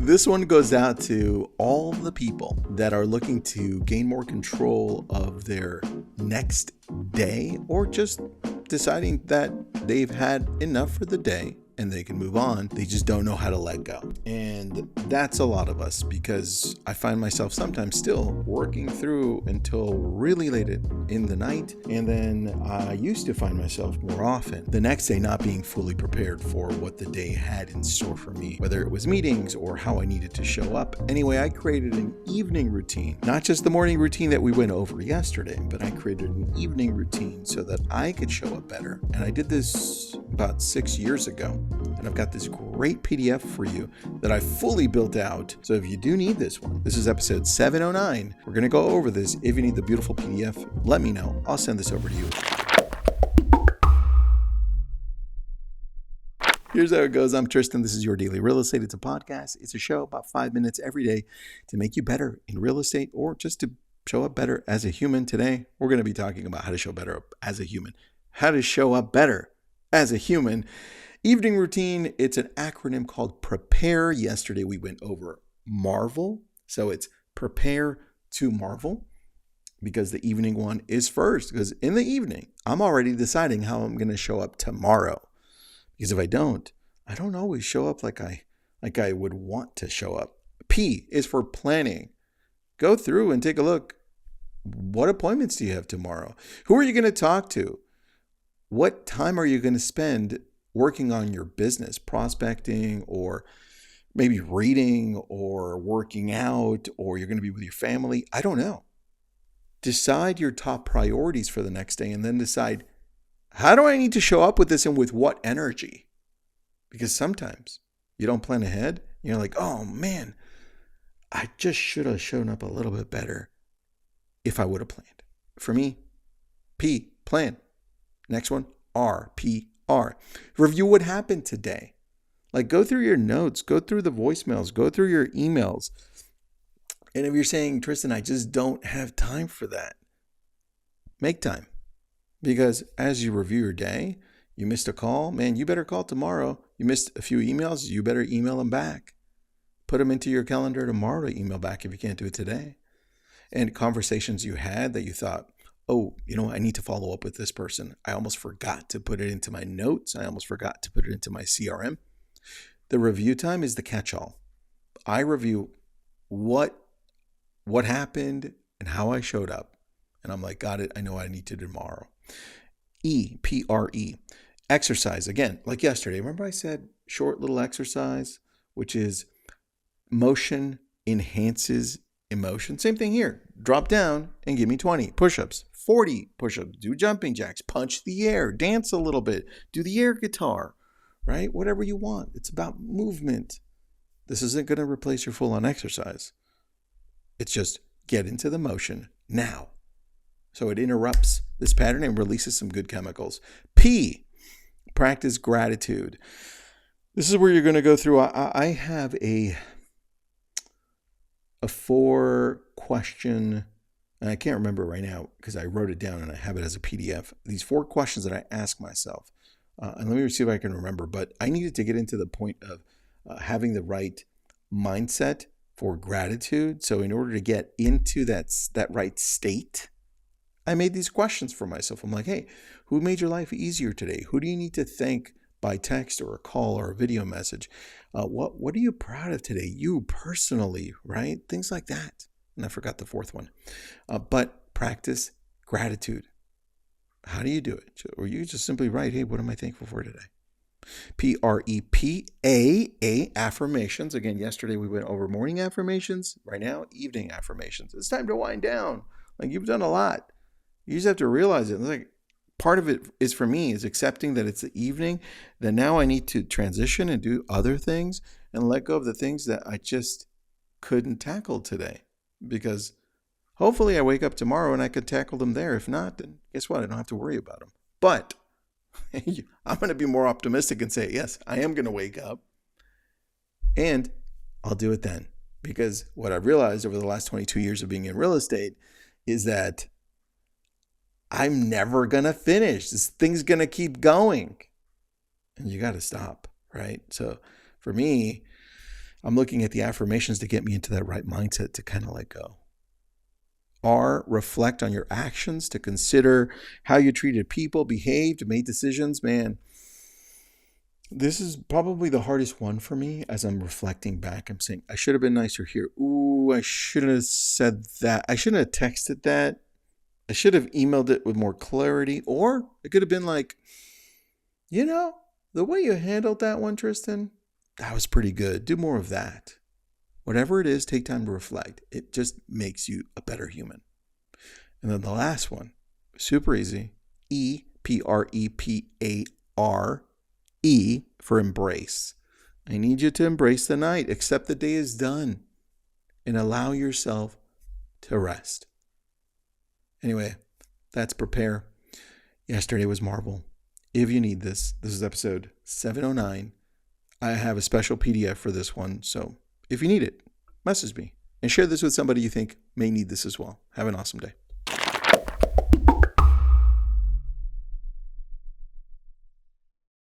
This one goes out to all the people that are looking to gain more control of their next day, or just deciding that they've had enough for the day and they can move on. They just don't know how to let go. And that's a lot of us, because I find myself sometimes still working through until really late in the night. And then I used to find myself more often the next day not being fully prepared for what the day had in store for me, whether it was meetings or how I needed to show up. Anyway, I created an evening routine, not just the morning routine that we went over yesterday, but I created an evening routine so that I could show up better. And I did this about 6 years ago. And I've got this great PDF for you that I fully built out. So if you do need this one, this is episode 709. We're going to go over this. If you need the beautiful PDF, let me know. I'll send this over to you. Here's how it goes. I'm Tristan. This is Your Daily Real Estate. It's a podcast. It's a show about 5 minutes every day to make you better in real estate, or just to show up better as a human. Today, we're going to be talking about how to show better as a human. How to show up better as a human. Evening routine, it's an acronym called PREPARE. Yesterday we went over MARVEL. So it's prepare to marvel, because the evening one is first. Because in the evening, I'm already deciding how I'm going to show up tomorrow. Because if I don't always show up like I would want to show up. P is for planning. Go through and take a look. What appointments do you have tomorrow? Who are you going to talk to? What time are you going to spend working on your business, prospecting, or maybe reading, or working out, or you're going to be with your family? I don't know. Decide your top priorities for the next day, and then decide, how do I need to show up with this and with what energy? Because sometimes you don't plan ahead. You're like, oh man, I just should have shown up a little bit better if I would have planned. For me, P, plan. Next one, R, P, R. Review what happened today. Like, go through your notes, go through the voicemails, go through your emails. And if you're saying, Tristan, I just don't have time for that, make time. Because as you review your day, you missed a call, man, you better call tomorrow. You missed a few emails, you better email them back. Put them into your calendar tomorrow to email back if you can't do it today. And conversations you had that you thought, oh, I need to follow up with this person. I almost forgot to put it into my notes. I almost forgot to put it into my CRM. The review time is the catch-all. I review what happened and how I showed up. And I'm like, got it. I know what I need to do tomorrow. E, P-R-E, exercise. Again, like yesterday, remember I said short little exercise, which is motion enhances emotion. Same thing here. Drop down and give me 20 push-ups, 40 push-ups, do jumping jacks, punch the air, dance a little bit, do the air guitar, right? Whatever you want. It's about movement. This isn't going to replace your full-on exercise. It's just get into the motion now. So it interrupts this pattern and releases some good chemicals. P, practice gratitude. This is where you're going to go through. I have a 4-question, and I can't remember right now because I wrote it down and I have it as a PDF. These 4 questions that I ask myself, and let me see if I can remember. But I needed to get into the point of having the right mindset for gratitude. So in order to get into that right state, I made these questions for myself. I'm like, hey, who made your life easier today? Who do you need to thank by text or a call or a video message? What are you proud of today? You personally, right? Things like that. And I forgot the 4th one. But practice gratitude. How do you do it? Or you just simply write, hey, what am I thankful for today? PREPA, affirmations. Again, yesterday we went over morning affirmations. Right now, evening affirmations. It's time to wind down. Like, you've done a lot. You just have to realize it. Like, part of it is, for me, is accepting that it's the evening, that now I need to transition and do other things and let go of the things that I just couldn't tackle today. Because hopefully I wake up tomorrow and I could tackle them there. If not, then guess what? I don't have to worry about them. But I'm going to be more optimistic and say, yes, I am going to wake up and I'll do it then. Because what I've realized over the last 22 years of being in real estate is that I'm never going to finish. This thing's going to keep going. And you got to stop, right? So for me, I'm looking at the affirmations to get me into that right mindset to kind of let go. R, reflect on your actions, to consider how you treated people, behaved, made decisions. Man, this is probably the hardest one for me as I'm reflecting back. I'm saying, I should have been nicer here. Ooh, I shouldn't have said that. I shouldn't have texted that. I should have emailed it with more clarity. Or it could have been like, the way you handled that one, Tristan, that was pretty good. Do more of that. Whatever it is, take time to reflect. It just makes you a better human. And then the last one, super easy. E, Prepar, E for embrace. I need you to embrace the night. Accept the day is done. And allow yourself to rest. Anyway, that's Prepare. Yesterday was Marvel. If you need this is episode 709. I have a special PDF for this one. So if you need it, message me and share this with somebody you think may need this as well. Have an awesome day.